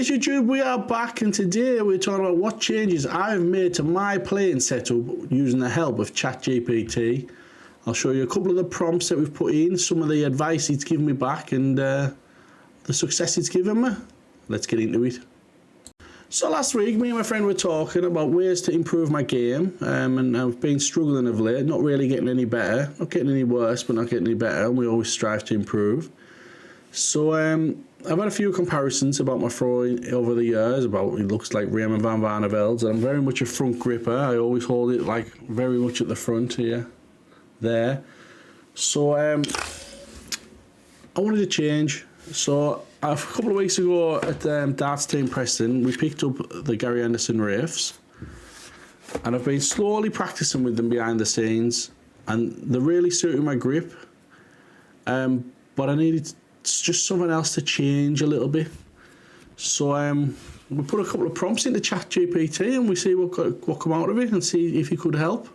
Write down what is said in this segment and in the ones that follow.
Yes, YouTube, we are back, and today we're talking about what changes I've made to my playing setup using the help of Chat GPT. I'll show you a couple of the prompts that we've put in, some of the advice it's given me back, and the success it's given me. Let's get into it. So last week, me and my friend were talking about ways to improve my game, and I've been struggling of late, not really getting any better, not getting any worse, but not getting any better, and we always strive to improve. So I've had a few comparisons about my throwing over the years, about it looks like Raymond van Barneveld's, and I'm very much a front gripper. I always hold it like very much at the front here, there. So I wanted to change. So a couple of weeks ago at Darts Team Preston, we picked up the Gary Anderson Wraiths, and I've been slowly practicing with them behind the scenes, and they're really suiting my grip. But I needed just something else to change a little bit. So we put a couple of prompts into Chat GPT and we see what come out of it and see if it could help.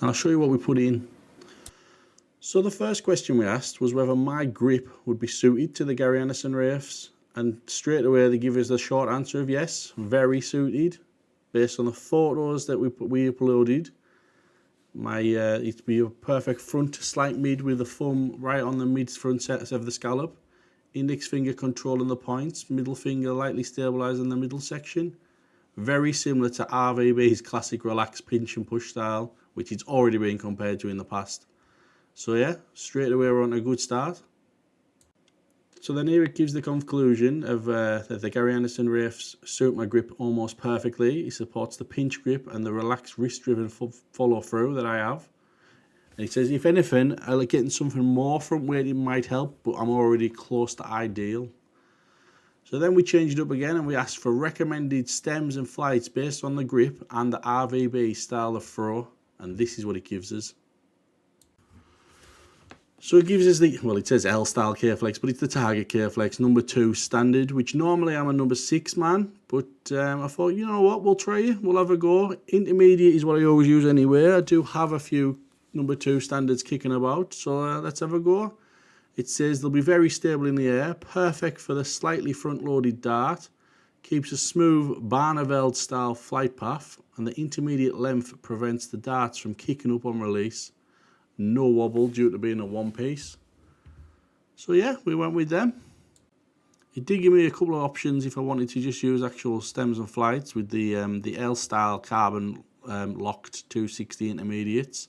And I'll show you what we put in. So the first question we asked was whether my grip would be suited to the Gary Anderson Wraiths, and straight away they give us the short answer of yes, very suited, based on the photos that we uploaded. It'd be a perfect front to slight mid with the thumb right on the mid front set of the scallop, index finger controlling the points, middle finger lightly stabilising the middle section. Very similar to RVB's classic relaxed pinch and push style, which it's already been compared to in the past. So yeah, straight away we're on a good start. So then here it gives the conclusion of that the Gary Anderson Wraiths suit my grip almost perfectly. It supports the pinch grip and the relaxed wrist-driven follow through that I have. And it says, if anything, I like getting something more front weighted might help, but I'm already close to ideal. So then we changed it up again and we asked for recommended stems and flights based on the grip and the RVB style of throw, and this is what it gives us. So it gives us it says L-style K-Flex, but it's the Target K-Flex number 2 standard, which normally I'm a number 6 man, but I thought, you know what, we'll try it, we'll have a go. Intermediate is what I always use anyway. I do have a few number 2 standards kicking about, so let's have a go. It says they'll be very stable in the air, perfect for the slightly front-loaded dart, keeps a smooth Barneveld style flight path, and the intermediate length prevents the darts from kicking up on release. No wobble due to being a one piece. So yeah, we went with them. It did give me a couple of options if I wanted to just use actual stems and flights with the L-style carbon locked 260 intermediates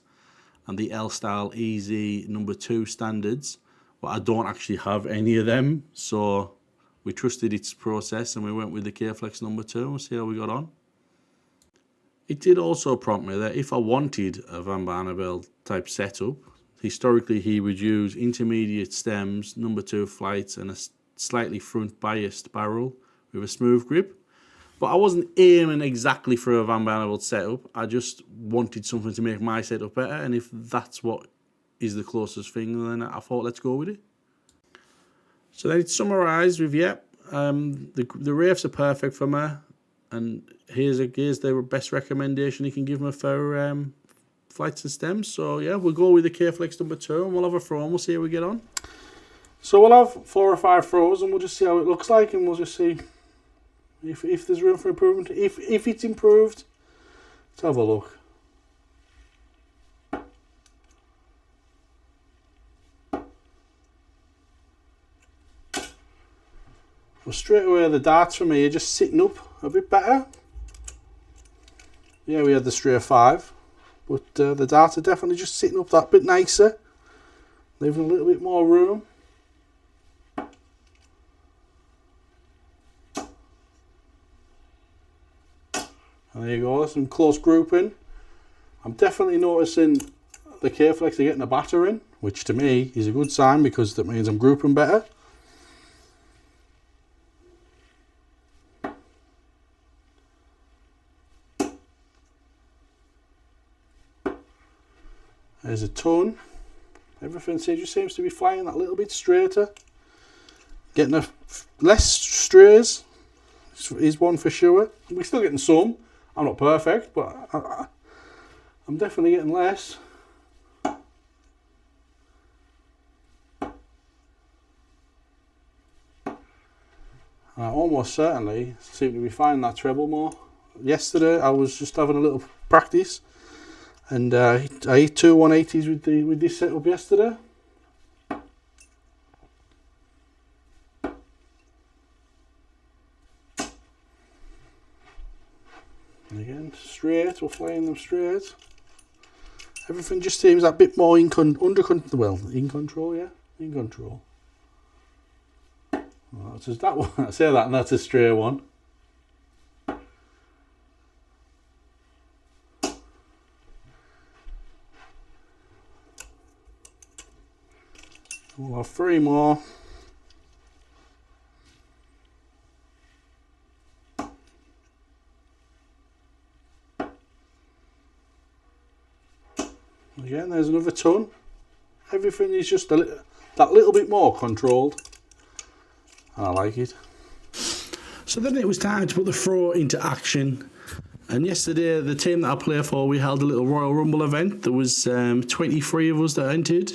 and the L-style easy number 2 standards. But I don't actually have any of them, so we trusted its process and we went with the K-Flex number 2 and we'll see how we got on. It did also prompt me that if I wanted a Van Barneveld type setup, historically he would use intermediate stems, number 2 flights, and a slightly front biased barrel with a smooth grip. But I wasn't aiming exactly for a Van Barneveld setup. I just wanted something to make my setup better, and if that's what is the closest thing, then I thought let's go with it. So then it's summarised with, the Wraiths are perfect for me, and here's the best recommendation you can give me for flights and stems. So yeah, we'll go with the K-Flex number 2 and we'll have a throw and we'll see how we get on. So we'll have 4 or 5 throws and we'll just see how it looks like, and we'll just see if there's room for improvement. If it's improved, let's have a look. Well, straight away the darts for me are just sitting up a bit better. Yeah, we had the stray 5, but the darts are definitely just sitting up that bit nicer, leaving a little bit more room. And there you go, there's some close grouping. I'm definitely noticing the K-Flex are getting a battering, which to me is a good sign because that means I'm grouping better. There's a ton. Everything just seems to be flying that little bit straighter. Getting less strays is one for sure. We're still getting some. I'm not perfect, but I'm definitely getting less. I almost certainly seem to be finding that treble more. Yesterday I was just having a little practice, and I hit two 180s with this setup yesterday. And again, straight, we're flying them straight. Everything just seems a bit more in control, yeah? In control. Well, that's just that one. I say that and that's a straight one. We'll have three more. Again, there's another ton. Everything is just that little bit more controlled. I like it. So then it was time to put the throw into action. And yesterday, the team that I play for, we held a little Royal Rumble event. There was 23 of us that entered.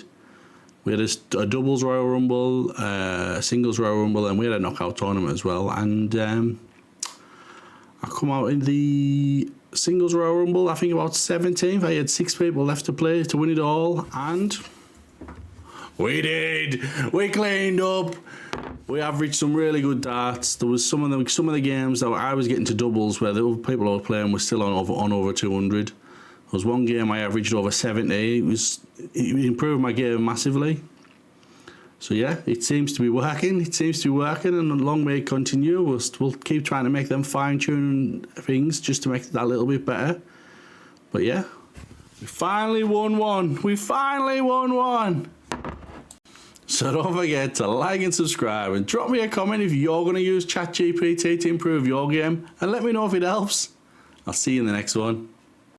We had a doubles Royal Rumble, a singles Royal Rumble, and we had a knockout tournament as well. And I come out in the singles Royal Rumble, I think about 17th. I had 6 people left to play to win it all, and we did. We cleaned up. We averaged some really good darts. There was some of the games that I was getting to doubles where the other people I was playing were still on over 200. There was one game I averaged over 70. It improved my game massively. So yeah, it seems to be working. And long may it continue. We'll keep trying to make them fine-tune things just to make it that little bit better. But yeah, we finally won one. So don't forget to like and subscribe and drop me a comment if you're going to use Chat GPT to improve your game, and let me know if it helps. I'll see you in the next one.